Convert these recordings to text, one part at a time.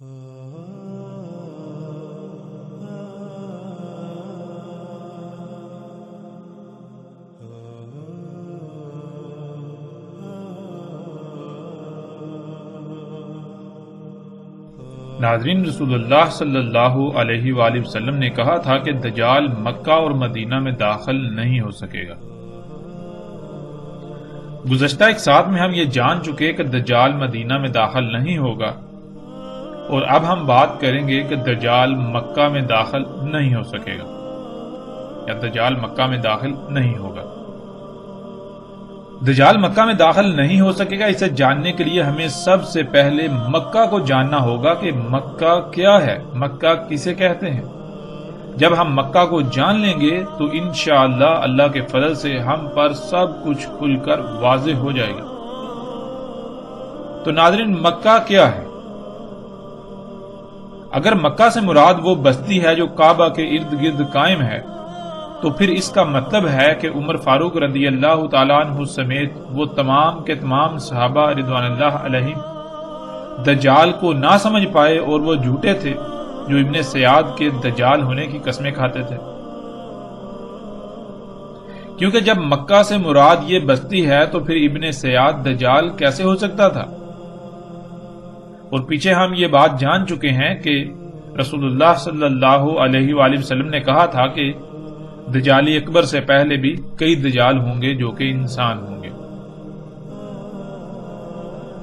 ناظرین، رسول اللہ صلی اللہ علیہ وآلہ وسلم نے کہا تھا کہ دجال مکہ اور مدینہ میں داخل نہیں ہو سکے گا۔ گزشتہ ایک ساتھ میں ہم یہ جان چکے کہ دجال مدینہ میں داخل نہیں ہوگا، اور اب ہم بات کریں گے کہ دجال مکہ میں داخل نہیں ہو سکے گا یا دجال مکہ میں داخل نہیں ہوگا۔ دجال مکہ میں داخل نہیں ہو سکے گا، اسے جاننے کے لیے ہمیں سب سے پہلے مکہ کو جاننا ہوگا کہ مکہ کیا ہے، مکہ کسے کہتے ہیں۔ جب ہم مکہ کو جان لیں گے تو انشاءاللہ اللہ کے فضل سے ہم پر سب کچھ کھل کر واضح ہو جائے گا۔ تو ناظرین، مکہ کیا ہے؟ اگر مکہ سے مراد وہ بستی ہے جو کعبہ کے ارد گرد قائم ہے، تو پھر اس کا مطلب ہے کہ عمر فاروق رضی اللہ تعالیٰ عنہ سمیت وہ تمام کے تمام صحابہ رضوان اللہ علیہم دجال کو نہ سمجھ پائے، اور وہ جھوٹے تھے جو ابن سیاد کے دجال ہونے کی قسمیں کھاتے تھے۔ کیونکہ جب مکہ سے مراد یہ بستی ہے تو پھر ابن سیاد دجال کیسے ہو سکتا تھا؟ اور پیچھے ہم یہ بات جان چکے ہیں کہ رسول اللہ صلی اللہ علیہ وآلہ وسلم نے کہا تھا کہ دجالی اکبر سے پہلے بھی کئی دجال ہوں گے جو کہ انسان ہوں گے۔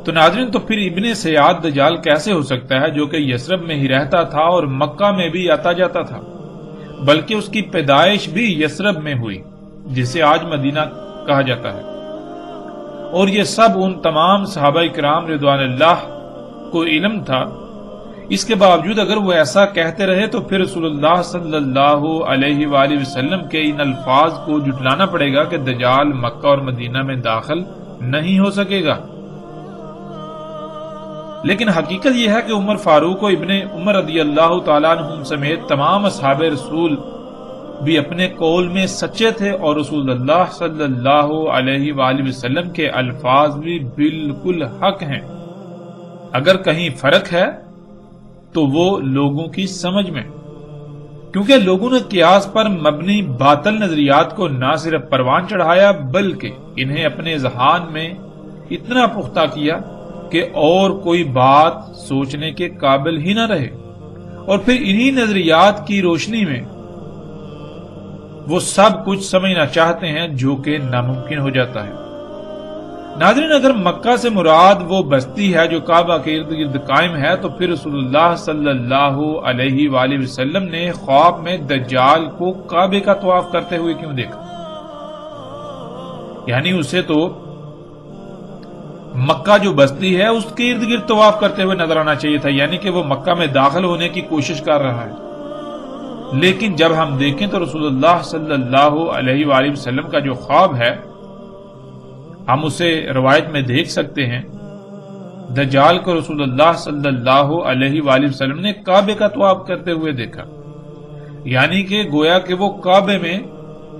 تو ناظرین، تو پھر ابن سیاد دجال کیسے ہو سکتا ہے جو کہ یثرب میں ہی رہتا تھا اور مکہ میں بھی آتا جاتا تھا، بلکہ اس کی پیدائش بھی یثرب میں ہوئی جسے آج مدینہ کہا جاتا ہے، اور یہ سب ان تمام صحابہ کرام رضوان اللہ کو علم تھا۔ اس کے باوجود اگر وہ ایسا کہتے رہے تو پھر رسول اللہ صلی اللہ علیہ وآلہ وسلم کے ان الفاظ کو جھٹلانا پڑے گا کہ دجال مکہ اور مدینہ میں داخل نہیں ہو سکے گا۔ لیکن حقیقت یہ ہے کہ عمر فاروق و ابن عمر رضی اللہ تعالیٰ عنہم سمیت تمام اصحاب رسول بھی اپنے قول میں سچے تھے، اور رسول اللہ صلی اللہ علیہ وآلہ وسلم کے الفاظ بھی بالکل حق ہیں۔ اگر کہیں فرق ہے تو وہ لوگوں کی سمجھ میں، کیونکہ لوگوں نے قیاس پر مبنی باطل نظریات کو نہ صرف پروان چڑھایا بلکہ انہیں اپنے ذہان میں اتنا پختہ کیا کہ اور کوئی بات سوچنے کے قابل ہی نہ رہے، اور پھر انہی نظریات کی روشنی میں وہ سب کچھ سمجھنا چاہتے ہیں جو کہ ناممکن ہو جاتا ہے۔ ناظرین، اگر مکہ سے مراد وہ بستی ہے جو کعبہ کے ارد گرد قائم ہے تو پھر رسول اللہ صلی اللہ علیہ وآلہ وسلم نے خواب میں دجال کو کعبے کا طواف کرتے ہوئے کیوں دیکھا؟ یعنی اسے تو مکہ جو بستی ہے اس کے ارد گرد طواف کرتے ہوئے نظر آنا چاہیے تھا، یعنی کہ وہ مکہ میں داخل ہونے کی کوشش کر رہا ہے۔ لیکن جب ہم دیکھیں تو رسول اللہ صلی اللہ علیہ وآلہ وسلم کا جو خواب ہے ہم اسے روایت میں دیکھ سکتے ہیں۔ دجال کو رسول اللہ صلی اللہ علیہ وآلہ وسلم نے کعبے کا طواف کرتے ہوئے دیکھا، یعنی کہ گویا کہ وہ کعبے میں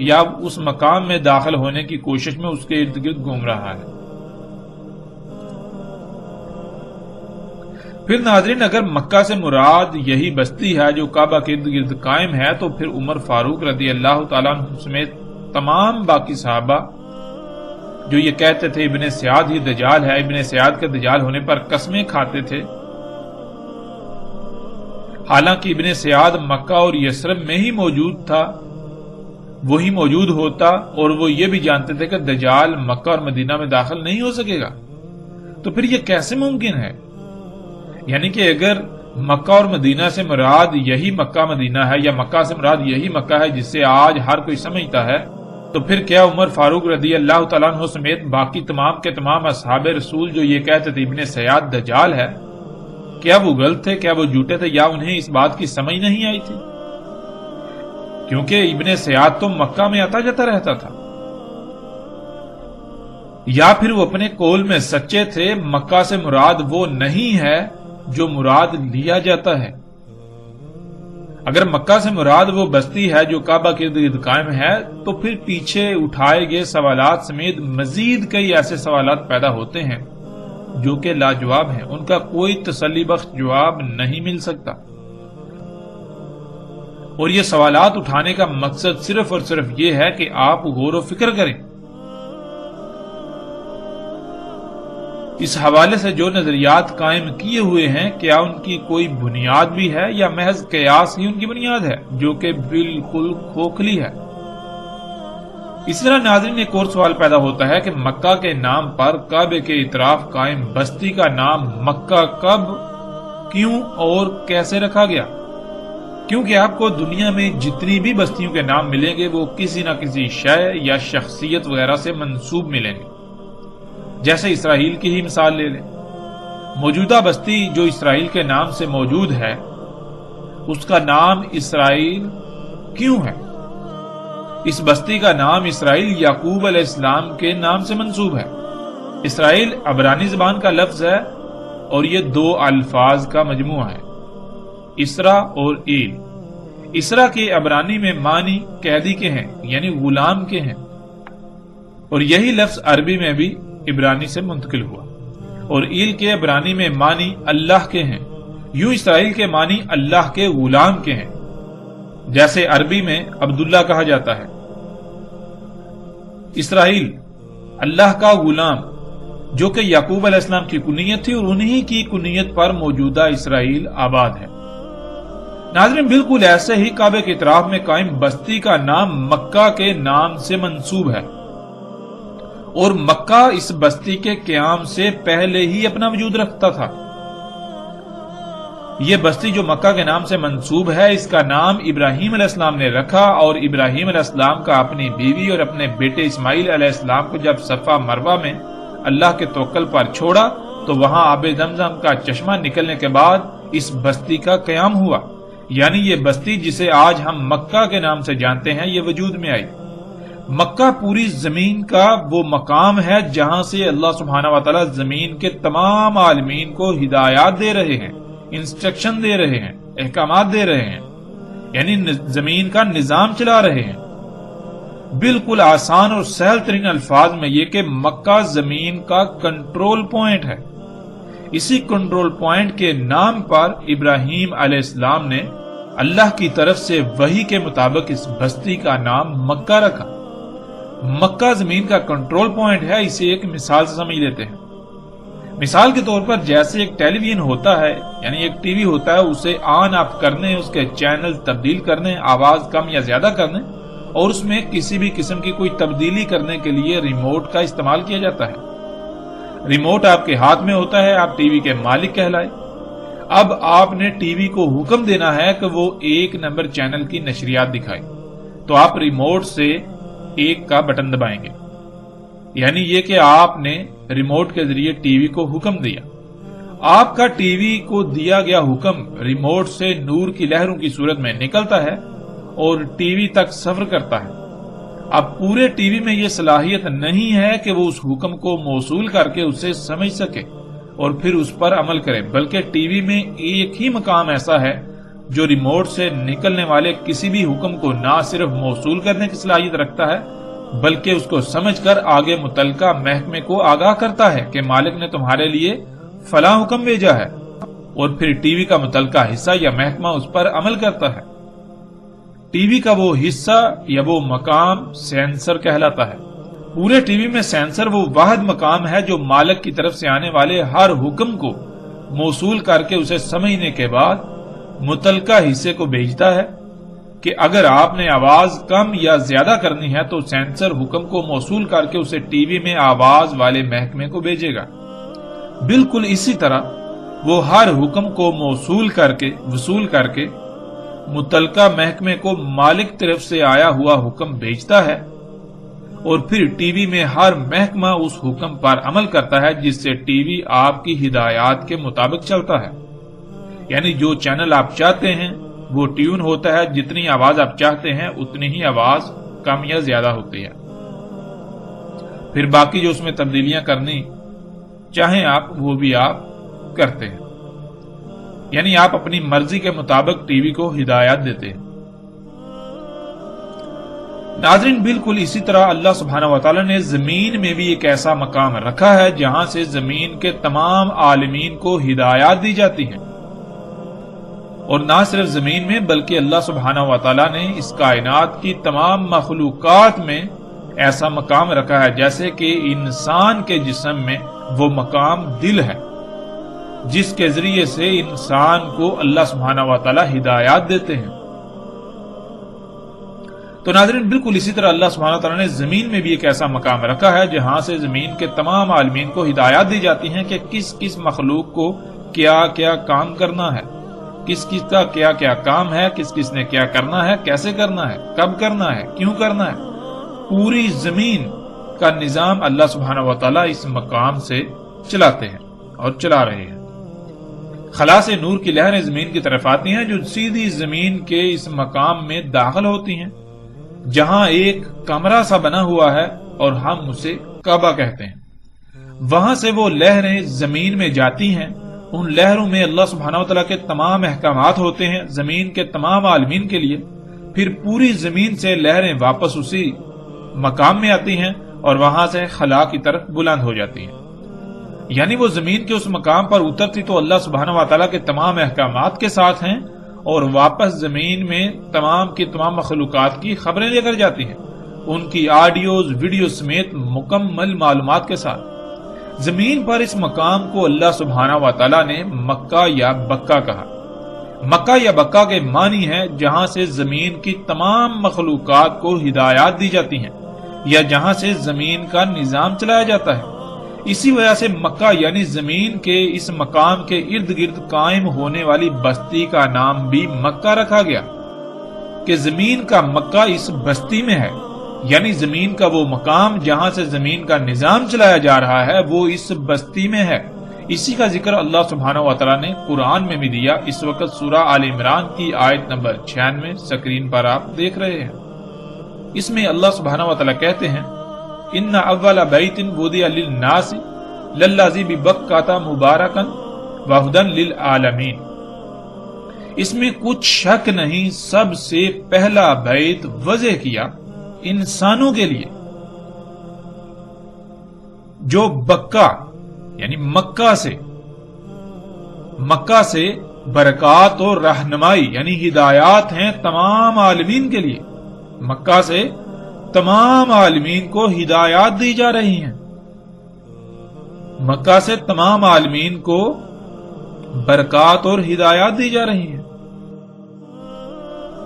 یا اس مقام میں داخل ہونے کی کوشش میں اس کے ارد گرد گھوم رہا ہے۔ پھر ناظرین، اگر مکہ سے مراد یہی بستی ہے جو کعبہ کے ارد گرد قائم ہے تو پھر عمر فاروق رضی اللہ تعالیٰ عنہ سمیت تمام باقی صحابہ جو یہ کہتے تھے ابن سیاد ہی دجال ہے، ابن سیاد کے دجال ہونے پر قسمیں کھاتے تھے، حالانکہ ابن سیاد مکہ اور یثرب میں ہی موجود تھا، وہی موجود ہوتا، اور وہ یہ بھی جانتے تھے کہ دجال مکہ اور مدینہ میں داخل نہیں ہو سکے گا، تو پھر یہ کیسے ممکن ہے؟ یعنی کہ اگر مکہ اور مدینہ سے مراد یہی مکہ مدینہ ہے، یا مکہ سے مراد یہی مکہ ہے جسے آج ہر کوئی سمجھتا ہے، تو پھر کیا عمر فاروق رضی اللہ تعالیٰ عنہ سمیت باقی تمام کے تمام اصحاب رسول جو یہ کہتے تھے ابن سیاد دجال ہے، کیا وہ غلط تھے، کیا وہ جھوٹے تھے، یا انہیں اس بات کی سمجھ نہیں آئی تھی؟ کیونکہ ابن سیاد تو مکہ میں آتا جاتا رہتا تھا، یا پھر وہ اپنے قول میں سچے تھے، مکہ سے مراد وہ نہیں ہے جو مراد لیا جاتا ہے۔ اگر مکہ سے مراد وہ بستی ہے جو کعبہ کے ارد گرد قائم ہے تو پھر پیچھے اٹھائے گئے سوالات سمیت مزید کئی ایسے سوالات پیدا ہوتے ہیں جو کہ لاجواب ہیں، ان کا کوئی تسلی بخش جواب نہیں مل سکتا۔ اور یہ سوالات اٹھانے کا مقصد صرف اور صرف یہ ہے کہ آپ غور و فکر کریں۔ اس حوالے سے جو نظریات قائم کیے ہوئے ہیں، کیا ان کی کوئی بنیاد بھی ہے یا محض قیاس ہی ان کی بنیاد ہے، جو کہ بالکل کھوکھلی ہے؟ اس طرح ناظرین ایک اور سوال پیدا ہوتا ہے کہ مکہ کے نام پر کعبے کے اطراف قائم بستی کا نام مکہ کب، کیوں اور کیسے رکھا گیا؟ کیونکہ آپ کو دنیا میں جتنی بھی بستیوں کے نام ملیں گے وہ کسی نہ کسی شے یا شخصیت وغیرہ سے منسوب ملیں گے۔ جیسے اسرائیل کی ہی مثال لے لیں، موجودہ بستی جو اسرائیل کے نام سے موجود ہے، اس کا نام اسرائیل کیوں ہے؟ اس بستی کا نام اسرائیل یعقوب علیہ السلام کے نام سے منسوب ہے۔ اسرائیل عبرانی زبان کا لفظ ہے اور یہ دو الفاظ کا مجموعہ ہے، اسرا اور ایل۔ اسرا کے عبرانی میں معنی قیدی کے ہیں، یعنی غلام کے ہیں، اور یہی لفظ عربی میں بھی عبرانی سے منتقل ہوا، اور ایل کے عبرانی میں معنی اللہ کے ہیں۔ یوں اسرائیل کے معنی اللہ کے غلام کے ہیں، جیسے عربی میں عبداللہ کہا جاتا ہے۔ اسرائیل اللہ کا غلام، جو کہ یعقوب علیہ السلام کی کنیت تھی، اور انہی کی کنیت پر موجودہ اسرائیل آباد ہے۔ ناظرین بالکل ایسے ہی کعبے کے اطراف میں قائم بستی کا نام مکہ کے نام سے منسوب ہے، اور مکہ اس بستی کے قیام سے پہلے ہی اپنا وجود رکھتا تھا۔ یہ بستی جو مکہ کے نام سے منسوب ہے، اس کا نام ابراہیم علیہ السلام نے رکھا، اور ابراہیم علیہ السلام کا اپنی بیوی اور اپنے بیٹے اسماعیل علیہ السلام کو جب صفا مروہ میں اللہ کے توکل پر چھوڑا تو وہاں آب زمزم کا چشمہ نکلنے کے بعد اس بستی کا قیام ہوا، یعنی یہ بستی جسے آج ہم مکہ کے نام سے جانتے ہیں یہ وجود میں آئی۔ مکہ پوری زمین کا وہ مقام ہے جہاں سے اللہ سبحانہ و تعالی زمین کے تمام عالمین کو ہدایات دے رہے ہیں، انسٹرکشن دے رہے ہیں، احکامات دے رہے ہیں، یعنی زمین کا نظام چلا رہے ہیں۔ بالکل آسان اور سہل ترین الفاظ میں یہ کہ مکہ زمین کا کنٹرول پوائنٹ ہے۔ اسی کنٹرول پوائنٹ کے نام پر ابراہیم علیہ السلام نے اللہ کی طرف سے وحی کے مطابق اس بستی کا نام مکہ رکھا۔ مکہ زمین کا کنٹرول پوائنٹ ہے، اسے ایک مثال سے سمجھ لیتے ہیں۔ مثال کے طور پر جیسے ایک ٹیلی ویژن ہوتا ہے، یعنی ایک ٹی وی ہوتا ہے، اسے آن آف کرنے، اس کے چینل تبدیل کرنے، آواز کم یا زیادہ کرنے، اور اس میں کسی بھی قسم کی کوئی تبدیلی کرنے کے لیے ریموٹ کا استعمال کیا جاتا ہے۔ ریموٹ آپ کے ہاتھ میں ہوتا ہے، آپ ٹی وی کے مالک کہلائے۔ اب آپ نے ٹی وی کو حکم دینا ہے کہ وہ 1 نمبر چینل کی نشریات دکھائے، تو آپ ریموٹ سے 1 کا بٹن دبائیں گے، یعنی یہ کہ آپ نے ریموٹ کے ذریعے ٹی وی کو حکم دیا۔ آپ کا ٹی وی کو دیا گیا حکم ریموٹ سے نور کی لہروں کی صورت میں نکلتا ہے اور ٹی وی تک سفر کرتا ہے۔ اب پورے ٹی وی میں یہ صلاحیت نہیں ہے کہ وہ اس حکم کو موصول کر کے اسے سمجھ سکے اور پھر اس پر عمل کرے، بلکہ ٹی وی میں ایک ہی مقام ایسا ہے جو ریموٹ سے نکلنے والے کسی بھی حکم کو نہ صرف موصول کرنے کی صلاحیت رکھتا ہے بلکہ اس کو سمجھ کر آگے متعلقہ محکمے کو آگاہ کرتا ہے کہ مالک نے تمہارے لیے فلاں حکم بھیجا ہے، اور پھر ٹی وی کا متعلقہ حصہ یا محکمہ اس پر عمل کرتا ہے۔ ٹی وی کا وہ حصہ یا وہ مقام سینسر کہلاتا ہے۔ پورے ٹی وی میں سینسر وہ واحد مقام ہے جو مالک کی طرف سے آنے والے ہر حکم کو موصول کر کے اسے سمجھنے کے بعد متعلقہ حصے کو بھیجتا ہے کہ اگر آپ نے آواز کم یا زیادہ کرنی ہے تو سینسر حکم کو موصول کر کے اسے ٹی وی میں آواز والے محکمے کو بھیجے گا۔ بالکل اسی طرح وہ ہر حکم کو وصول کر کے متعلقہ محکمے کو مالک طرف سے آیا ہوا حکم بھیجتا ہے، اور پھر ٹی وی میں ہر محکمہ اس حکم پر عمل کرتا ہے جس سے ٹی وی آپ کی ہدایات کے مطابق چلتا ہے، یعنی جو چینل آپ چاہتے ہیں وہ ٹیون ہوتا ہے، جتنی آواز آپ چاہتے ہیں اتنی ہی آواز کم یا زیادہ ہوتی ہے۔ پھر باقی جو اس میں تبدیلیاں کرنی چاہیں آپ وہ بھی آپ کرتے ہیں، یعنی آپ اپنی مرضی کے مطابق ٹی وی کو ہدایات دیتے ہیں۔ ناظرین بالکل اسی طرح اللہ سبحانہ و تعالی نے زمین میں بھی ایک ایسا مقام رکھا ہے جہاں سے زمین کے تمام عالمین کو ہدایات دی جاتی ہیں، اور نہ صرف زمین میں بلکہ اللہ سبحانہ و تعالی نے اس کائنات کی تمام مخلوقات میں ایسا مقام رکھا ہے، جیسے کہ انسان کے جسم میں وہ مقام دل ہے جس کے ذریعے سے انسان کو اللہ سبحانہ و تعالی ہدایات دیتے ہیں۔ تو ناظرین بالکل اسی طرح اللہ سبحانہ و تعالی نے زمین میں بھی ایک ایسا مقام رکھا ہے جہاں سے زمین کے تمام عالمین کو ہدایات دی جاتی ہیں کہ کس کس مخلوق کو کیا کیا کام کرنا ہے، کس کس کا کیا کیا کام ہے، کس کس نے کیا کرنا ہے، کیسے کرنا ہے، کب کرنا ہے، کیوں کرنا ہے۔ پوری زمین کا نظام اللہ سبحانہ و تعالی اس مقام سے چلاتے ہیں اور چلا رہے ہیں۔ خلا سے نور کی لہریں زمین کی طرف آتی ہیں جو سیدھی زمین کے اس مقام میں داخل ہوتی ہیں جہاں ایک کمرہ سا بنا ہوا ہے اور ہم اسے کعبہ کہتے ہیں۔ وہاں سے وہ لہریں زمین میں جاتی ہیں، ان لہروں میں اللہ سبحانہ و تعالیٰ کے تمام احکامات ہوتے ہیں زمین کے تمام عالمین کے لیے، پھر پوری زمین سے لہریں واپس اسی مقام میں آتی ہیں اور وہاں سے خلا کی طرف بلند ہو جاتی ہیں۔ یعنی وہ زمین کے اس مقام پر اترتی تو اللہ سبحانہ و تعالیٰ کے تمام احکامات کے ساتھ ہیں اور واپس زمین میں تمام کی تمام مخلوقات کی خبریں لے کر جاتی ہیں، ان کی آڈیوز ویڈیو سمیت مکمل معلومات کے ساتھ۔ زمین پر اس مقام کو اللہ سبحانہ و تعالیٰ نے مکہ یا بکہ کہا۔ مکہ یا بکہ کے معنی ہے جہاں سے زمین کی تمام مخلوقات کو ہدایات دی جاتی ہیں یا جہاں سے زمین کا نظام چلایا جاتا ہے۔ اسی وجہ سے مکہ یعنی زمین کے اس مقام کے ارد گرد قائم ہونے والی بستی کا نام بھی مکہ رکھا گیا کہ زمین کا مکہ اس بستی میں ہے، یعنی زمین کا وہ مقام جہاں سے زمین کا نظام چلایا جا رہا ہے وہ اس بستی میں ہے۔ اسی کا ذکر اللہ سبحانہ و تعالیٰ نے قرآن میں بھی دیا۔ اس وقت سورہ آل عمران کی آیت نمبر 96 سکرین پر آپ دیکھ رہے ہیں۔ اس میں اللہ سبحانہ و تعالیٰ کہتے ہیں ان اول بیت وضع للناس للذی ببکۃ مبارکا وہدی للعالمین۔ اس میں کچھ شک نہیں، سب سے پہلا بیت وضع کیا انسانوں کے لیے جو بکہ یعنی مکہ سے برکات اور رہنمائی یعنی ہدایات ہیں تمام عالمین کے لیے۔ مکہ سے تمام عالمین کو ہدایات دی جا رہی ہیں، مکہ سے تمام عالمین کو برکات اور ہدایات دی جا رہی ہیں۔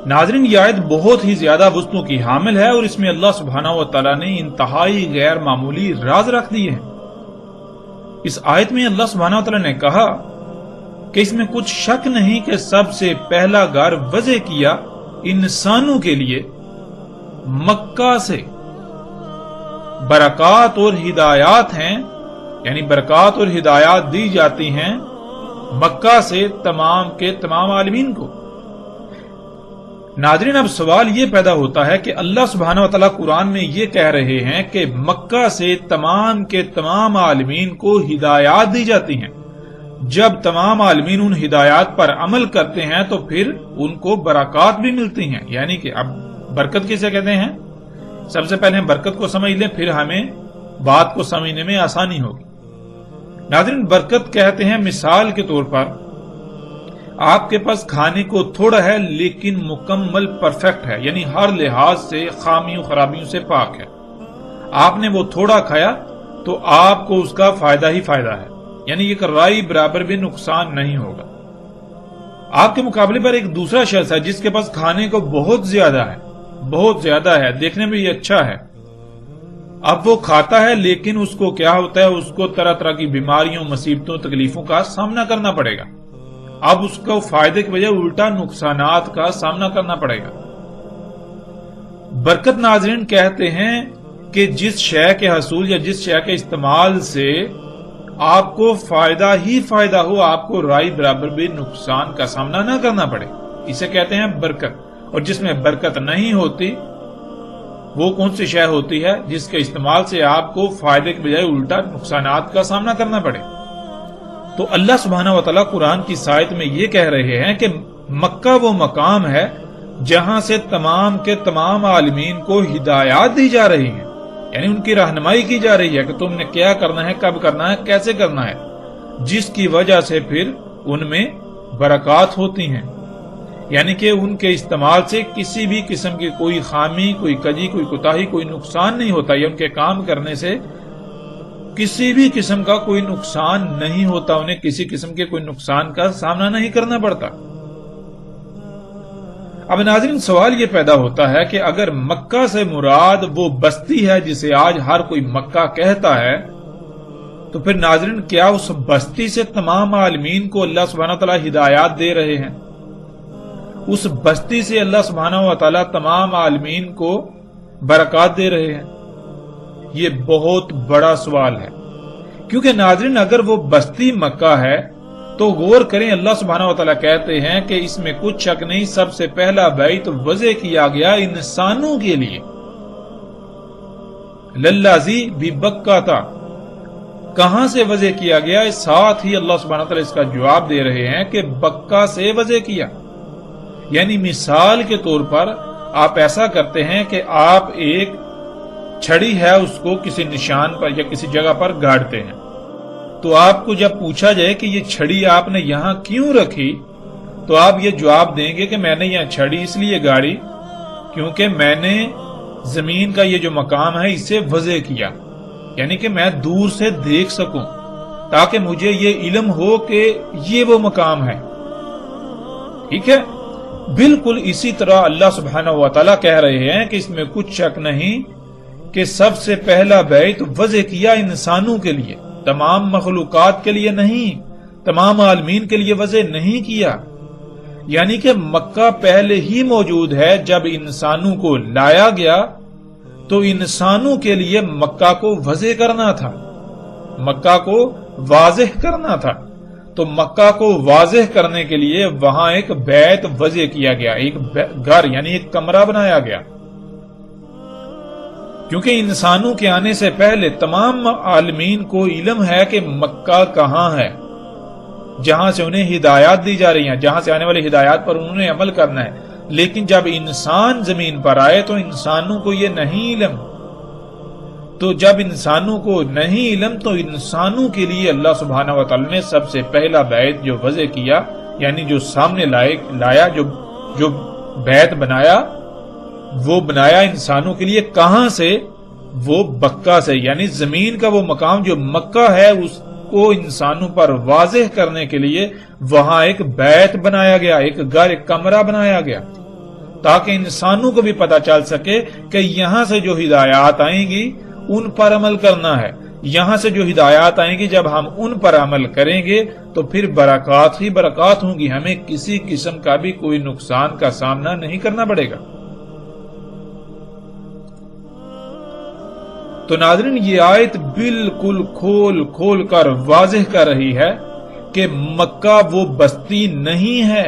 ناظرین یہ آیت بہت ہی زیادہ وسعتوں کی حامل ہے اور اس میں اللہ سبحانہ و تعالیٰ نے انتہائی غیر معمولی راز رکھ دیے ہیں۔ اس آیت میں اللہ سبحانہ و تعالیٰ نے کہا کہ اس میں کچھ شک نہیں کہ سب سے پہلا گھر وضع کیا انسانوں کے لیے مکہ سے۔ برکات اور ہدایات ہیں یعنی برکات اور ہدایات دی جاتی ہیں مکہ سے تمام کے تمام عالمین کو۔ ناظرین اب سوال یہ پیدا ہوتا ہے کہ اللہ سبحانہ و تعالیٰ قرآن میں یہ کہہ رہے ہیں کہ مکہ سے تمام کے تمام عالمین کو ہدایات دی جاتی ہیں، جب تمام عالمین ان ہدایات پر عمل کرتے ہیں تو پھر ان کو برکات بھی ملتی ہیں۔ یعنی کہ اب برکت کسے کہتے ہیں؟ سب سے پہلے برکت کو سمجھ لیں، پھر ہمیں بات کو سمجھنے میں آسانی ہوگی۔ ناظرین برکت کہتے ہیں مثال کے طور پر آپ کے پاس کھانے کو تھوڑا ہے لیکن مکمل پرفیکٹ ہے، یعنی ہر لحاظ سے خامیوں خرابیوں سے پاک ہے۔ آپ نے وہ تھوڑا کھایا تو آپ کو اس کا فائدہ ہی فائدہ ہے، یعنی ایک رائی برابر بھی نقصان نہیں ہوگا۔ آپ کے مقابلے پر ایک دوسرا شخص ہے جس کے پاس کھانے کو بہت زیادہ ہے، دیکھنے میں یہ اچھا ہے، اب وہ کھاتا ہے لیکن اس کو کیا ہوتا ہے، اس کو طرح طرح کی بیماریوں مصیبتوں تکلیفوں کا سامنا کرنا پڑے گا۔ اب اس کو فائدے کی بجائے الٹا نقصانات کا سامنا کرنا پڑے گا۔ برکت ناظرین کہتے ہیں کہ جس شے کے حصول یا جس شے کے استعمال سے آپ کو فائدہ ہی فائدہ ہو، آپ کو رائی برابر بھی نقصان کا سامنا نہ کرنا پڑے، اسے کہتے ہیں برکت۔ اور جس میں برکت نہیں ہوتی وہ کون سی شے ہوتی ہے جس کے استعمال سے آپ کو فائدے کے بجائے الٹا نقصانات کا سامنا کرنا پڑے۔ تو اللہ سبحانہ و تعالیٰ قرآن کی آیت میں یہ کہہ رہے ہیں کہ مکہ وہ مقام ہے جہاں سے تمام کے تمام عالمین کو ہدایات دی جا رہی ہیں، یعنی ان کی رہنمائی کی جا رہی ہے کہ تم نے کیا کرنا ہے، کب کرنا ہے، کیسے کرنا ہے، جس کی وجہ سے پھر ان میں برکات ہوتی ہیں، یعنی کہ ان کے استعمال سے کسی بھی قسم کی کوئی خامی، کوئی کجی، کوئی کوتاہی، کوئی نقصان نہیں ہوتا، یا ان کے کام کرنے سے کسی بھی قسم کا کوئی نقصان نہیں ہوتا، انہیں کسی قسم کے کوئی نقصان کا سامنا نہیں کرنا پڑتا۔ اب ناظرین سوال یہ پیدا ہوتا ہے کہ اگر مکہ سے مراد وہ بستی ہے جسے آج ہر کوئی مکہ کہتا ہے، تو پھر ناظرین کیا اس بستی سے تمام عالمین کو اللہ سبحانہ وتعالی ہدایات دے رہے ہیں؟ اس بستی سے اللہ سبحانہ وتعالی تمام عالمین کو برکات دے رہے ہیں؟ یہ بہت بڑا سوال ہے، کیونکہ ناظرین اگر وہ بستی مکہ ہے تو غور کریں، اللہ سبحانہ وتعالی کہتے ہیں کہ اس میں کچھ شک نہیں، سب سے پہلا بیت وضع کیا گیا انسانوں کے لیے، للذی ببکہ تھا۔ کہاں سے وضع کیا گیا؟ ساتھ ہی اللہ سبحانہ وتعالی اس کا جواب دے رہے ہیں کہ بکہ سے وضع کیا، یعنی مثال کے طور پر آپ ایسا کرتے ہیں کہ آپ ایک چھڑی ہے اس کو کسی نشان پر یا کسی جگہ پر گاڑتے ہیں، تو آپ کو جب پوچھا جائے کہ یہ چھڑی آپ نے یہاں کیوں رکھی، تو آپ یہ جواب دیں گے کہ میں نے یہاں چھڑی اس لیے گاڑی کیونکہ میں نے زمین کا یہ جو مقام ہے اسے وضع کیا، یعنی کہ میں دور سے دیکھ سکوں تاکہ مجھے یہ علم ہو کہ یہ وہ مقام ہے۔ ٹھیک ہے، بالکل اسی طرح اللہ سبحانہ وتعالی کہہ رہے ہیں کہ اس میں کچھ شک نہیں کہ سب سے پہلا بیت وضع کیا انسانوں کے لیے، تمام مخلوقات کے لیے نہیں، تمام عالمین کے لیے وضع نہیں کیا، یعنی کہ مکہ پہلے ہی موجود ہے۔ جب انسانوں کو لایا گیا تو انسانوں کے لیے مکہ کو وضع کرنا تھا، مکہ کو واضح کرنا تھا، تو مکہ کو واضح کرنے کے لیے وہاں ایک بیت وضع کیا گیا، ایک گھر یعنی ایک کمرہ بنایا گیا، کیونکہ انسانوں کے آنے سے پہلے تمام عالمین کو علم ہے کہ مکہ کہاں ہے، جہاں سے انہیں ہدایات دی جا رہی ہیں، جہاں سے آنے والی ہدایات پر انہوں نے عمل کرنا ہے۔ لیکن جب انسان زمین پر آئے تو انسانوں کو یہ نہیں علم، تو جب انسانوں کو نہیں علم تو انسانوں کے لیے اللہ سبحانہ وتعالی نے سب سے پہلا بیت جو وضع کیا، یعنی جو سامنے لایا، جو بیت بنایا، وہ بنایا انسانوں کے لیے۔ کہاں سے؟ وہ بکہ سے، یعنی زمین کا وہ مقام جو مکہ ہے اس کو انسانوں پر واضح کرنے کے لیے وہاں ایک بیت بنایا گیا، ایک گھر، ایک کمرہ بنایا گیا، تاکہ انسانوں کو بھی پتا چل سکے کہ یہاں سے جو ہدایات آئیں گی ان پر عمل کرنا ہے، یہاں سے جو ہدایات آئیں گی جب ہم ان پر عمل کریں گے تو پھر برکات ہی برکات ہوں گی، ہمیں کسی قسم کا بھی کوئی نقصان کا سامنا نہیں کرنا پڑے گا۔ تو ناظرین یہ آیت بالکل کھول کھول کر واضح کر رہی ہے کہ مکہ وہ بستی نہیں ہے،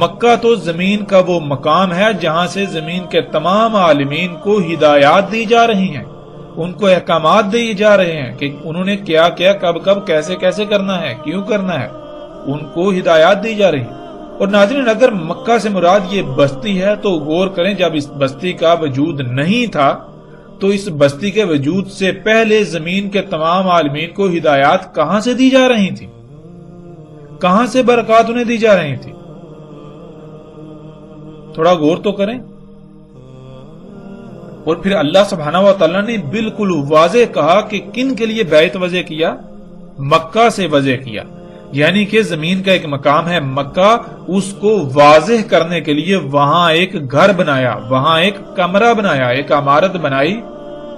مکہ تو زمین کا وہ مقام ہے جہاں سے زمین کے تمام عالمین کو ہدایات دی جا رہی ہیں، ان کو احکامات دیے جا رہے ہیں کہ انہوں نے کیا کیا، کب کب، کیسے کیسے کرنا ہے، کیوں کرنا ہے، ان کو ہدایات دی جا رہی ہیں۔ اور ناظرین اگر مکہ سے مراد یہ بستی ہے تو غور کریں، جب اس بستی کا وجود نہیں تھا تو اس بستی کے وجود سے پہلے زمین کے تمام عالمین کو ہدایات کہاں سے دی جا رہی تھی، کہاں سے برکات انہیں دی جا رہی تھی؟ تھوڑا غور تو کریں۔ اور پھر اللہ سبحانہ و تعالیٰ نے بالکل واضح کہا کہ کن کے لیے بیت وضع کیا؟ مکہ سے وضع کیا، یعنی کہ زمین کا ایک مقام ہے مکہ، اس کو واضح کرنے کے لیے وہاں ایک گھر بنایا، وہاں ایک کمرہ بنایا، ایک عمارت بنائی،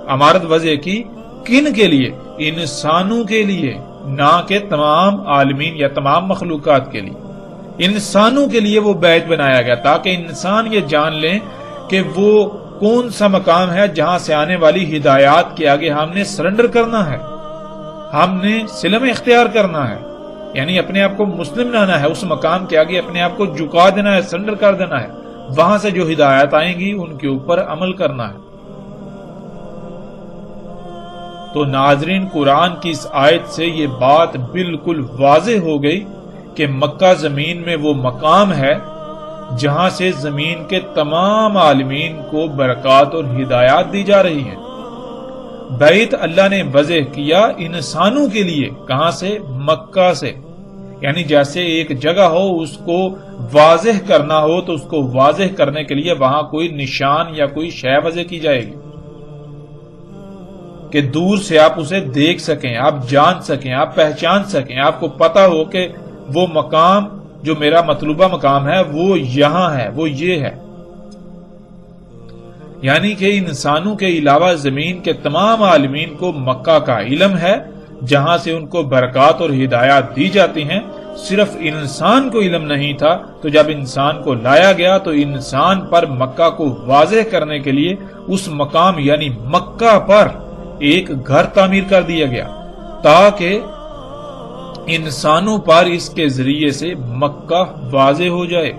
عمارت وضع کی۔ کن کے لیے؟ انسانوں کے لیے، نہ کہ تمام عالمین یا تمام مخلوقات کے لیے، انسانوں کے لیے وہ بیت بنایا گیا تاکہ انسان یہ جان لیں کہ وہ کون سا مقام ہے جہاں سے آنے والی ہدایات کے آگے ہم نے سرنڈر کرنا ہے، ہم نے سلم اختیار کرنا ہے، یعنی اپنے آپ کو مسلم بنانا ہے، اس مقام کے آگے اپنے آپ کو جھکا دینا ہے، سرنڈر کر دینا ہے، وہاں سے جو ہدایات آئیں گی ان کے اوپر عمل کرنا ہے۔ تو ناظرین قرآن کی اس آیت سے یہ بات بالکل واضح ہو گئی کہ مکہ زمین میں وہ مقام ہے جہاں سے زمین کے تمام عالمین کو برکات اور ہدایات دی جا رہی ہیں۔ بیت اللہ نے وضع کیا انسانوں کے لیے، کہاں سے؟ مکہ سے۔ یعنی جیسے ایک جگہ ہو، اس کو واضح کرنا ہو تو اس کو واضح کرنے کے لیے وہاں کوئی نشان یا کوئی شے وضع کی جائے گی کہ دور سے آپ اسے دیکھ سکیں، آپ جان سکیں، آپ پہچان سکیں، آپ کو پتا ہو کہ وہ مقام جو میرا مطلوبہ مقام ہے وہ یہاں ہے، وہ یہ ہے۔ یعنی کہ انسانوں کے علاوہ زمین کے تمام عالمین کو مکہ کا علم ہے، جہاں سے ان کو برکات اور ہدایات دی جاتی ہیں۔ صرف انسان کو علم نہیں تھا، تو جب انسان کو لایا گیا تو انسان پر مکہ کو واضح کرنے کے لیے اس مقام یعنی مکہ پر ایک گھر تعمیر کر دیا گیا، تاکہ انسانوں پر اس کے ذریعے سے مکہ واضح ہو جائے۔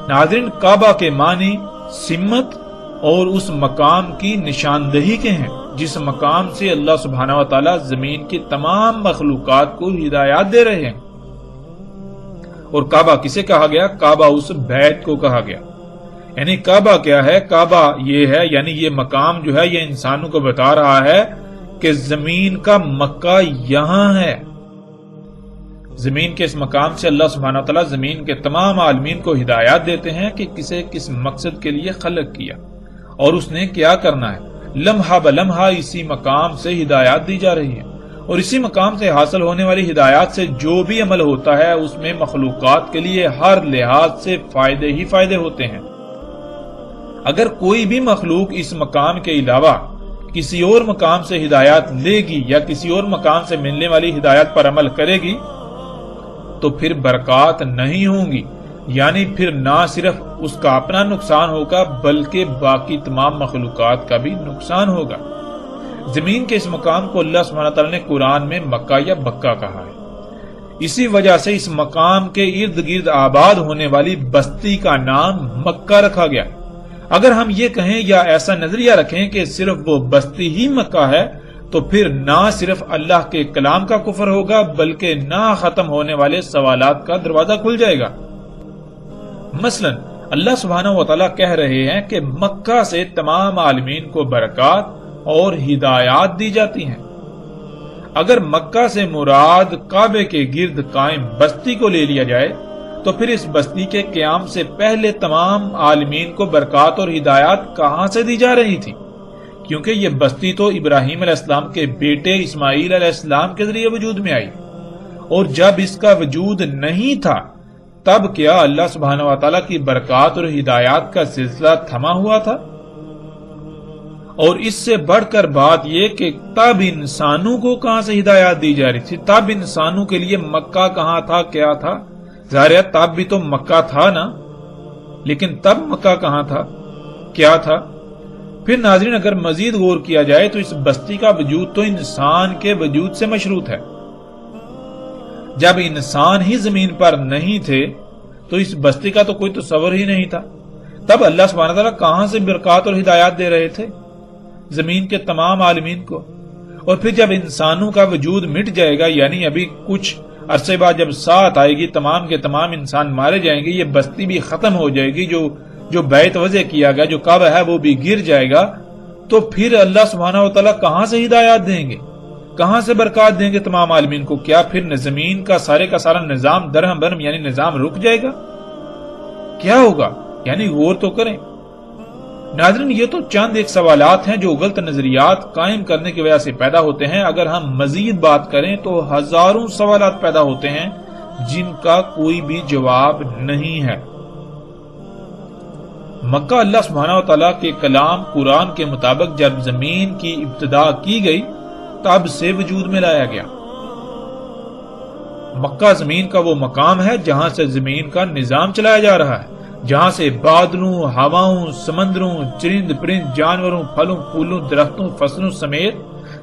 ناظرین، کعبہ کے معنی سمت اور اس مقام کی نشاندہی کے ہیں جس مقام سے اللہ سبحانہ و تعالی زمین کی تمام مخلوقات کو ہدایات دے رہے ہیں۔ اور کعبہ کسے کہا گیا؟ کعبہ اس بیت کو کہا گیا۔ یعنی کعبہ کیا ہے؟ کعبہ یہ ہے، یعنی یہ مقام جو ہے یہ انسانوں کو بتا رہا ہے کہ زمین کا مکہ یہاں ہے۔ زمین کے اس مقام سے اللہ سبحانہ و تعالی زمین کے تمام عالمین کو ہدایات دیتے ہیں کہ کسے کس مقصد کے لیے خلق کیا اور اس نے کیا کرنا ہے۔ لمحہ بلمحہ اسی مقام سے ہدایات دی جا رہی ہیں، اور اسی مقام سے حاصل ہونے والی ہدایات سے جو بھی عمل ہوتا ہے اس میں مخلوقات کے لیے ہر لحاظ سے فائدے ہی فائدے ہوتے ہیں۔ اگر کوئی بھی مخلوق اس مقام کے علاوہ کسی اور مقام سے ہدایات لے گی یا کسی اور مقام سے ملنے والی ہدایات پر عمل کرے گی تو پھر برکات نہیں ہوں گی، یعنی پھر نہ صرف اس کا اپنا نقصان ہوگا بلکہ باقی تمام مخلوقات کا بھی نقصان ہوگا۔ زمین کے اس مقام کو اللہ سبحانہ تعالیٰ نے قرآن میں مکہ یا بکہ کہا ہے۔ اسی وجہ سے اس مقام کے ارد گرد آباد ہونے والی بستی کا نام مکہ رکھا گیا۔ اگر ہم یہ کہیں یا ایسا نظریہ رکھیں کہ صرف وہ بستی ہی مکہ ہے تو پھر نہ صرف اللہ کے کلام کا کفر ہوگا بلکہ نہ ختم ہونے والے سوالات کا دروازہ کھل جائے گا۔ مثلا اللہ سبحانہ و تعالیٰ کہہ رہے ہیں کہ مکہ سے تمام عالمین کو برکات اور ہدایات دی جاتی ہیں۔ اگر مکہ سے مراد کعبے کے گرد قائم بستی کو لے لیا جائے تو پھر اس بستی کے قیام سے پہلے تمام عالمین کو برکات اور ہدایات کہاں سے دی جا رہی تھی؟ کیونکہ یہ بستی تو ابراہیم علیہ السلام کے بیٹے اسماعیل علیہ السلام کے ذریعے وجود میں آئی، اور جب اس کا وجود نہیں تھا تب کیا اللہ سبحانہ و تعالیٰ کی برکات اور ہدایات کا سلسلہ تھما ہوا تھا؟ اور اس سے بڑھ کر بات یہ کہ تب انسانوں کو کہاں سے ہدایات دی جا رہی تھی؟ تب انسانوں کے لیے مکہ کہاں تھا، کیا تھا؟ ظاہر ہے تب بھی تو مکہ تھا نا، لیکن تب مکہ کہاں تھا، کیا تھا؟ پھر ناظرین اگر مزید غور کیا جائے تو اس بستی کا وجود تو انسان کے وجود سے مشروط ہے۔ جب انسان ہی زمین پر نہیں تھے تو اس بستی کا تو کوئی تصور ہی نہیں تھا۔ تب اللہ سبحانہ تعالیٰ کہاں سے برکات اور ہدایات دے رہے تھے زمین کے تمام عالمین کو؟ اور پھر جب انسانوں کا وجود مٹ جائے گا، یعنی ابھی کچھ عرصے بعد جب ساتھ آئے گی، تمام کے تمام انسان مارے جائیں گے، یہ بستی بھی ختم ہو جائے گی، جو بیت وضع کیا گیا، جو کعبہ ہے وہ بھی گر جائے گا، تو پھر اللہ سبحانہ و تعالیٰ کہاں سے ہدایات دیں گے، کہاں سے برکات دیں گے تمام عالمین کو؟ کیا پھر زمین کا سارا نظام درہم برہم یعنی نظام رک جائے گا؟ کیا ہوگا؟ یعنی غور تو کریں ناظرین۔ یہ تو چند ایک سوالات ہیں جو غلط نظریات قائم کرنے کی وجہ سے پیدا ہوتے ہیں۔ اگر ہم مزید بات کریں تو ہزاروں سوالات پیدا ہوتے ہیں جن کا کوئی بھی جواب نہیں ہے۔ مکہ اللہ سبحانہ و تعالیٰ کے کلام قرآن کے مطابق جب زمین کی ابتدا کی گئی تب سے وجود میں لایا گیا۔ مکہ زمین کا وہ مقام ہے جہاں سے زمین کا نظام چلایا جا رہا ہے، جہاں سے بادلوں، ہواؤں، سمندروں، چرند پرند، جانوروں، پھلوں، پھولوں، درختوں، فصلوں سمیت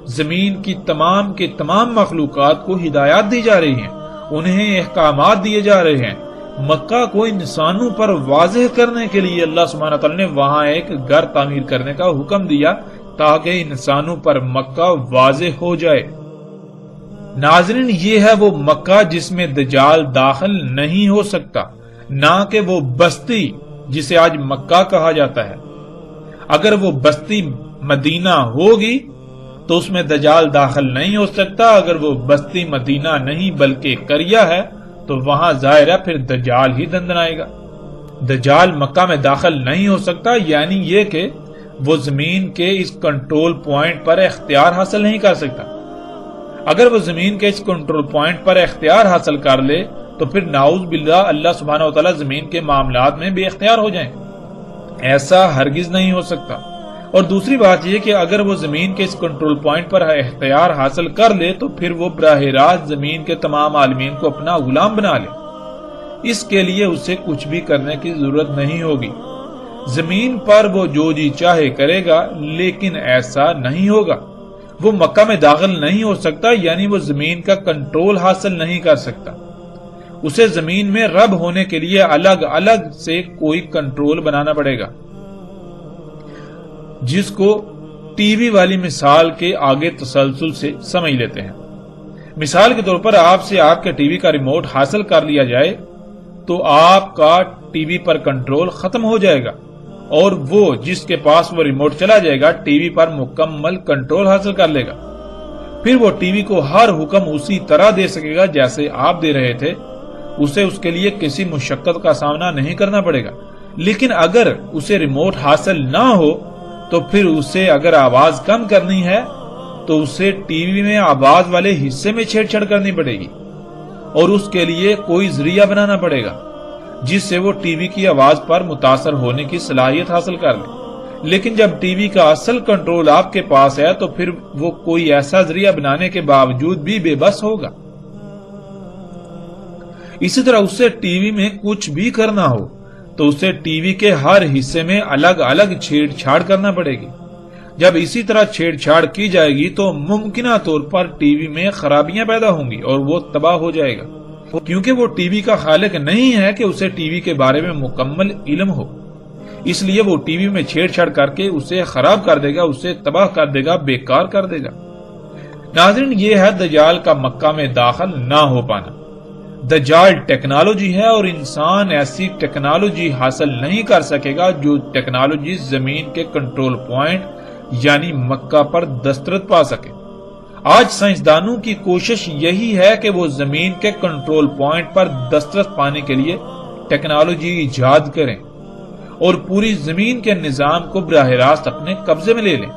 زمین کی تمام کے تمام مخلوقات کو ہدایات دی جا رہی ہیں، انہیں احکامات دیے جا رہے ہیں۔ مکہ کو انسانوں پر واضح کرنے کے لیے اللہ سبحانہ تعالیٰ نے وہاں ایک گھر تعمیر کرنے کا حکم دیا تاکہ انسانوں پر مکہ واضح ہو جائے۔ ناظرین یہ ہے وہ مکہ جس میں دجال داخل نہیں ہو سکتا، نہ کہ وہ بستی جسے آج مکہ کہا جاتا ہے۔ اگر وہ بستی مدینہ ہوگی تو اس میں دجال داخل نہیں ہو سکتا۔ اگر وہ بستی مدینہ نہیں بلکہ قریہ ہے تو وہاں ظاہر ہے پھر دجال ہی دندنائے گا۔ دجال مکہ میں داخل نہیں ہو سکتا، یعنی یہ کہ وہ زمین کے اس کنٹرول پوائنٹ پر اختیار حاصل نہیں کر سکتا۔ اگر وہ زمین کے اس کنٹرول پوائنٹ پر اختیار حاصل کر لے تو پھر نعوذ باللہ اللہ سبحانہ و تعالیٰ زمین کے معاملات میں بے اختیار ہو جائیں۔ ایسا ہرگز نہیں ہو سکتا۔ اور دوسری بات یہ کہ اگر وہ زمین کے اس کنٹرول پوائنٹ پر اختیار حاصل کر لے تو پھر وہ براہ راست زمین کے تمام عالمین کو اپنا غلام بنا لے۔ اس کے لیے اسے کچھ بھی کرنے کی ضرورت نہیں ہوگی۔ زمین پر وہ جو جی چاہے کرے گا، لیکن ایسا نہیں ہوگا۔ وہ مکہ میں داخل نہیں ہو سکتا، یعنی وہ زمین کا کنٹرول حاصل نہیں کر سکتا۔ اسے زمین میں رب ہونے کے لیے الگ الگ سے کوئی کنٹرول بنانا پڑے گا، جس کو ٹی وی والی مثال کے آگے تسلسل سے سمجھ لیتے ہیں۔ مثال کے طور پر آپ سے آپ کے ٹی وی کا ریموٹ حاصل کر لیا جائے تو آپ کا ٹی وی پر کنٹرول ختم ہو جائے گا، اور وہ جس کے پاس وہ ریموٹ چلا جائے گا ٹی وی پر مکمل کنٹرول حاصل کر لے گا۔ پھر وہ ٹی وی کو ہر حکم اسی طرح دے سکے گا جیسے آپ دے رہے تھے۔ اسے اس کے لیے کسی مشقت کا سامنا نہیں کرنا پڑے گا۔ لیکن اگر اسے ریموٹ حاصل نہ ہو تو پھر اسے اگر آواز کم کرنی ہے تو اسے ٹی وی میں آواز والے حصے میں چھیڑ چھاڑ کرنی پڑے گی، اور اس کے لیے کوئی ذریعہ بنانا پڑے گا جس سے وہ ٹی وی کی آواز پر متاثر ہونے کی صلاحیت حاصل کر لے۔ لیکن جب ٹی وی کا اصل کنٹرول آپ کے پاس ہے تو پھر وہ کوئی ایسا ذریعہ بنانے کے باوجود بھی بے بس ہوگا۔ اسی طرح اسے ٹی وی میں کچھ بھی کرنا ہو تو اسے ٹی وی کے ہر حصے میں الگ الگ چھیڑ چھاڑ کرنا پڑے گی۔ جب اسی طرح چھیڑ چھاڑ کی جائے گی تو ممکنہ طور پر ٹی وی میں خرابیاں پیدا ہوں گی اور وہ تباہ ہو جائے گا، کیونکہ وہ ٹی وی کا خالق نہیں ہے کہ اسے ٹی وی کے بارے میں مکمل علم ہو۔ اس لیے وہ ٹی وی میں چھیڑ چھاڑ کر کے اسے خراب کر دے گا، اسے تباہ کر دے گا، بیکار کر دے گا۔ ناظرین، یہ ہے دجال کا مکہ میں داخل نہ ہو پانا۔ دجال ٹیکنالوجی ہے اور انسان ایسی ٹیکنالوجی حاصل نہیں کر سکے گا جو ٹیکنالوجی زمین کے کنٹرول پوائنٹ یعنی مکہ پر دسترس پا سکے۔ آج سائنسدانوں کی کوشش یہی ہے کہ وہ زمین کے کنٹرول پوائنٹ پر دسترس پانے کے لیے ٹیکنالوجی ایجاد کریں اور پوری زمین کے نظام کو براہ راست اپنے قبضے میں لے لیں۔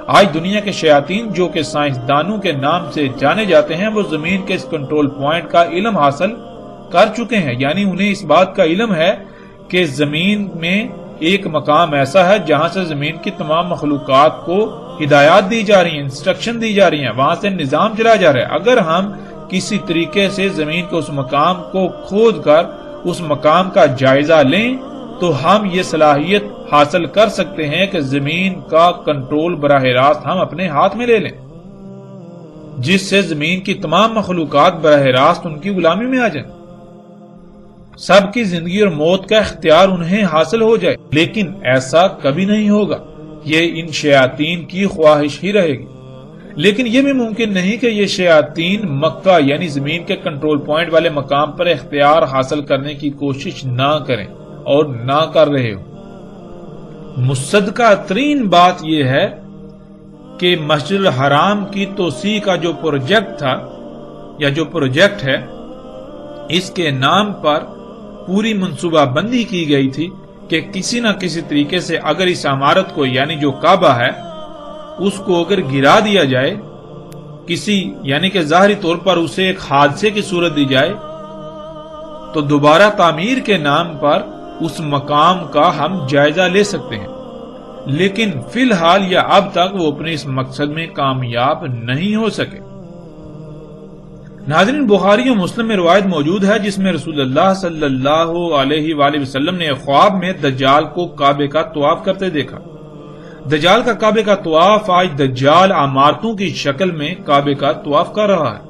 آج دنیا کے شیاطین جو کہ سائنسدانوں کے نام سے جانے جاتے ہیں، وہ زمین کے اس کنٹرول پوائنٹ کا علم حاصل کر چکے ہیں، یعنی انہیں اس بات کا علم ہے کہ زمین میں ایک مقام ایسا ہے جہاں سے زمین کی تمام مخلوقات کو ہدایات دی جا رہی ہیں، انسٹرکشن دی جا رہی ہیں، وہاں سے نظام چلا جا رہا ہے۔ اگر ہم کسی طریقے سے زمین کے اس مقام کو کھود کر اس مقام کا جائزہ لیں تو ہم یہ صلاحیت حاصل کر سکتے ہیں کہ زمین کا کنٹرول براہ راست ہم اپنے ہاتھ میں لے لیں، جس سے زمین کی تمام مخلوقات براہ راست ان کی غلامی میں آ جائیں، سب کی زندگی اور موت کا اختیار انہیں حاصل ہو جائے۔ لیکن ایسا کبھی نہیں ہوگا، یہ ان شیاطین کی خواہش ہی رہے گی۔ لیکن یہ بھی ممکن نہیں کہ یہ شیاطین مکہ یعنی زمین کے کنٹرول پوائنٹ والے مقام پر اختیار حاصل کرنے کی کوشش نہ کریں اور نہ کر رہے ہو۔ مصدقہ ترین بات یہ ہے کہ مسجد الحرام کی توسیع کا جو پروجیکٹ تھا یا جو پروجیکٹ ہے، اس کے نام پر پوری منصوبہ بندی کی گئی تھی کہ کسی نہ کسی طریقے سے اگر اس عمارت کو یعنی جو کعبہ ہے اس کو اگر گرا دیا جائے، کسی یعنی کہ ظاہری طور پر اسے ایک حادثے کی صورت دی جائے، تو دوبارہ تعمیر کے نام پر اس مقام کا ہم جائزہ لے سکتے ہیں۔ لیکن فی الحال یا اب تک وہ اپنے اس مقصد میں کامیاب نہیں ہو سکے۔ ناظرین، بخاری و مسلم میں روایت موجود ہے جس میں رسول اللہ صلی اللہ علیہ وآلہ وسلم نے خواب میں دجال کو کعبے کا طواف کرتے دیکھا۔ دجال کا کعبے کا طواف، آج دجال عمارتوں کی شکل میں کعبے کا طواف کر رہا ہے،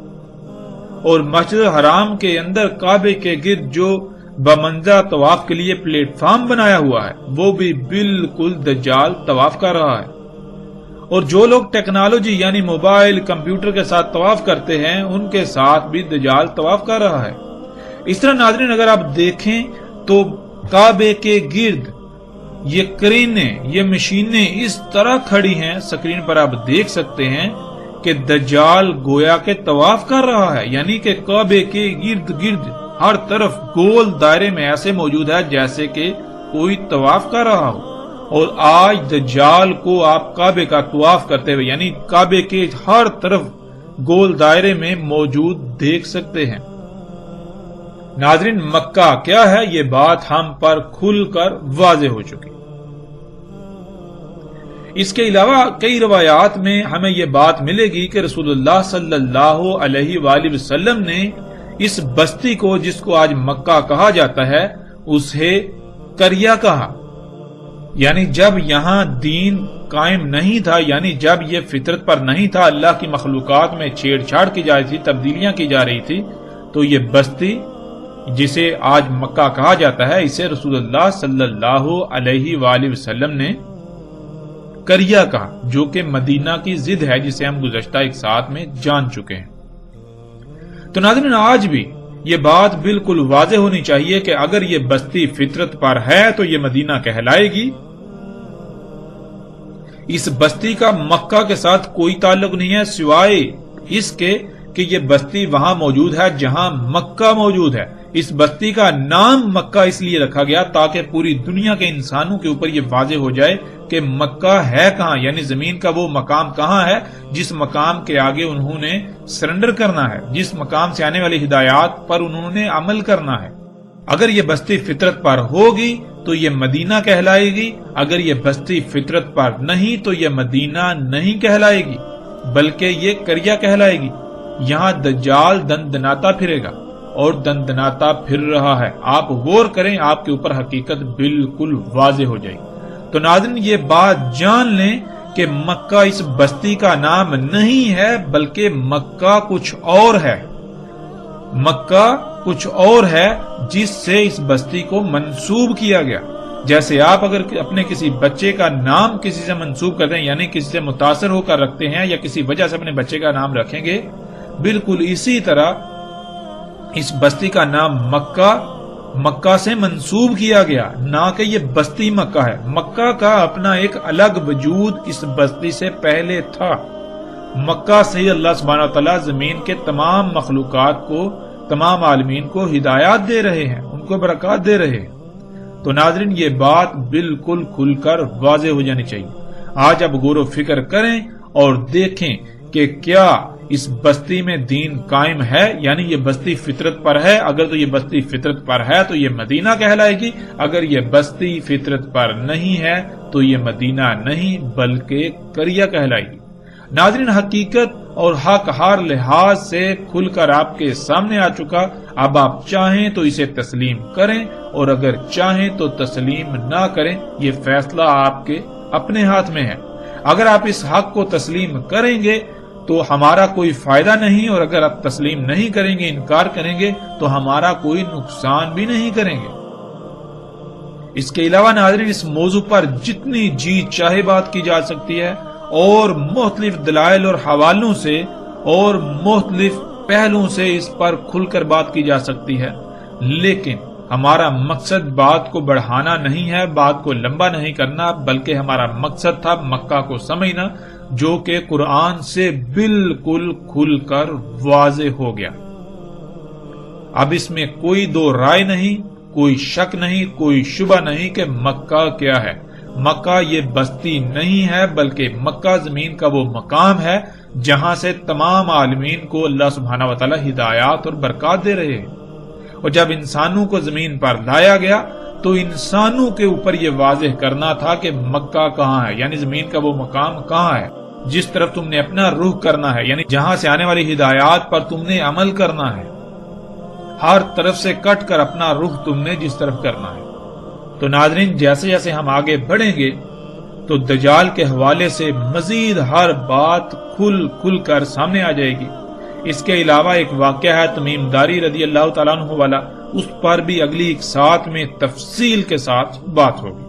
اور مسجد الحرام کے اندر کعبے کے گرد جو بمنزہ طواف کے لیے پلیٹ فارم بنایا ہوا ہے وہ بھی بالکل دجال طواف کر رہا ہے۔ اور جو لوگ ٹیکنالوجی یعنی موبائل کمپیوٹر کے ساتھ طواف کرتے ہیں ان کے ساتھ بھی دجال طواف کر رہا ہے۔ اس طرح ناظرین اگر آپ دیکھیں تو کعبے کے گرد یہ کرینیں، یہ مشینیں اس طرح کھڑی ہیں، اسکرین پر آپ دیکھ سکتے ہیں کہ دجال گویا کے طواف کر رہا ہے، یعنی کہ کعبے کے گرد گرد ہر طرف گول دائرے میں ایسے موجود ہے جیسے کہ کوئی طواف کر رہا ہو۔ اور آج دجال کو آپ کعبے کا طواف کرتے ہوئے، یعنی کعبے کے ہر طرف گول دائرے میں موجود دیکھ سکتے ہیں۔ ناظرین، مکہ کیا ہے یہ بات ہم پر کھل کر واضح ہو چکی۔ اس کے علاوہ کئی روایات میں ہمیں یہ بات ملے گی کہ رسول اللہ صلی اللہ علیہ وآلہ وسلم نے اس بستی کو، جس کو آج مکہ کہا جاتا ہے، اسے کریا کہا، یعنی جب یہاں دین قائم نہیں تھا، یعنی جب یہ فطرت پر نہیں تھا، اللہ کی مخلوقات میں چھیڑ چھاڑ کی جا رہی تھی، تبدیلیاں کی جا رہی تھی، تو یہ بستی جسے آج مکہ کہا جاتا ہے، اسے رسول اللہ صلی اللہ علیہ وآلہ وسلم نے کریا کہا، جو کہ مدینہ کی ضد ہے، جسے ہم گزشتہ ایک ساتھ میں جان چکے ہیں۔ تو ناظرین، آج بھی یہ بات بالکل واضح ہونی چاہیے کہ اگر یہ بستی فطرت پر ہے تو یہ مدینہ کہلائے گی۔ اس بستی کا مکہ کے ساتھ کوئی تعلق نہیں ہے سوائے اس کے کہ یہ بستی وہاں موجود ہے جہاں مکہ موجود ہے۔ اس بستی کا نام مکہ اس لیے رکھا گیا تاکہ پوری دنیا کے انسانوں کے اوپر یہ واضح ہو جائے کہ مکہ ہے کہاں، یعنی زمین کا وہ مقام کہاں ہے جس مقام کے آگے انہوں نے سرنڈر کرنا ہے، جس مقام سے آنے والی ہدایات پر انہوں نے عمل کرنا ہے۔ اگر یہ بستی فطرت پر ہوگی تو یہ مدینہ کہلائے گی، اگر یہ بستی فطرت پر نہیں تو یہ مدینہ نہیں کہلائے گی بلکہ یہ کریا کہلائے گی۔ یہاں دجال دندناتا پھرے گا اور دندناتا پھر رہا ہے۔ آپ غور کریں، آپ کے اوپر حقیقت بالکل واضح ہو جائے گی۔ تو ناظرین، یہ بات جان لیں کہ مکہ اس بستی کا نام نہیں ہے بلکہ مکہ کچھ اور ہے۔ مکہ کچھ اور ہے جس سے اس بستی کو منسوب کیا گیا۔ جیسے آپ اگر اپنے کسی بچے کا نام کسی سے منسوب کرتے ہیں، یعنی کسی سے متاثر ہو کر رکھتے ہیں یا کسی وجہ سے اپنے بچے کا نام رکھیں گے، بالکل اسی طرح اس بستی کا نام مکہ سے منسوب کیا گیا، نہ کہ یہ بستی مکہ ہے۔ مکہ کا اپنا ایک الگ وجود اس بستی سے پہلے تھا۔ مکہ سے اللہ سبحانہ وتعالی زمین کے تمام مخلوقات کو، تمام عالمین کو ہدایات دے رہے ہیں، ان کو برکات دے رہے ہیں۔ تو ناظرین، یہ بات بالکل کھل کر واضح ہو جانی چاہیے۔ آج اب غور و فکر کریں اور دیکھیں کہ کیا اس بستی میں دین قائم ہے، یعنی یہ بستی فطرت پر ہے۔ اگر تو یہ بستی فطرت پر ہے تو یہ مدینہ کہلائے گی، اگر یہ بستی فطرت پر نہیں ہے تو یہ مدینہ نہیں بلکہ کریا کہلائے گی۔ ناظرین، حقیقت اور حق ہر لحاظ سے کھل کر آپ کے سامنے آ چکا۔ اب آپ چاہیں تو اسے تسلیم کریں اور اگر چاہیں تو تسلیم نہ کریں، یہ فیصلہ آپ کے اپنے ہاتھ میں ہے۔ اگر آپ اس حق کو تسلیم کریں گے تو ہمارا کوئی فائدہ نہیں، اور اگر آپ تسلیم نہیں کریں گے، انکار کریں گے، تو ہمارا کوئی نقصان بھی نہیں کریں گے۔ اس کے علاوہ ناظرین، اس موضوع پر جتنی جی چاہے بات کی جا سکتی ہے اور مختلف دلائل اور حوالوں سے اور مختلف پہلوؤں سے اس پر کھل کر بات کی جا سکتی ہے، لیکن ہمارا مقصد بات کو بڑھانا نہیں ہے، بات کو لمبا نہیں کرنا، بلکہ ہمارا مقصد تھا مکہ کو سمجھنا، جو کہ قرآن سے بالکل کھل کر واضح ہو گیا۔ اب اس میں کوئی دو رائے نہیں، کوئی شک نہیں، کوئی شبہ نہیں کہ مکہ کیا ہے۔ مکہ یہ بستی نہیں ہے بلکہ مکہ زمین کا وہ مقام ہے جہاں سے تمام عالمین کو اللہ سبحانہ وتعالی ہدایات اور برکات دے رہے ہیں۔ اور جب انسانوں کو زمین پر لایا گیا تو انسانوں کے اوپر یہ واضح کرنا تھا کہ مکہ کہاں ہے، یعنی زمین کا وہ مقام کہاں ہے جس طرف تم نے اپنا رخ کرنا ہے، یعنی جہاں سے آنے والی ہدایات پر تم نے عمل کرنا ہے۔ ہر طرف سے کٹ کر اپنا رخ تم نے جس طرف کرنا ہے۔ تو ناظرین، جیسے جیسے ہم آگے بڑھیں گے تو دجال کے حوالے سے مزید ہر بات کھل کر سامنے آ جائے گی۔ اس کے علاوہ ایک واقعہ ہے تمیم داری رضی اللہ تعالیٰ عنہ والا، اس پر بھی اگلی ایک ساتھ میں تفصیل کے ساتھ بات ہوگی۔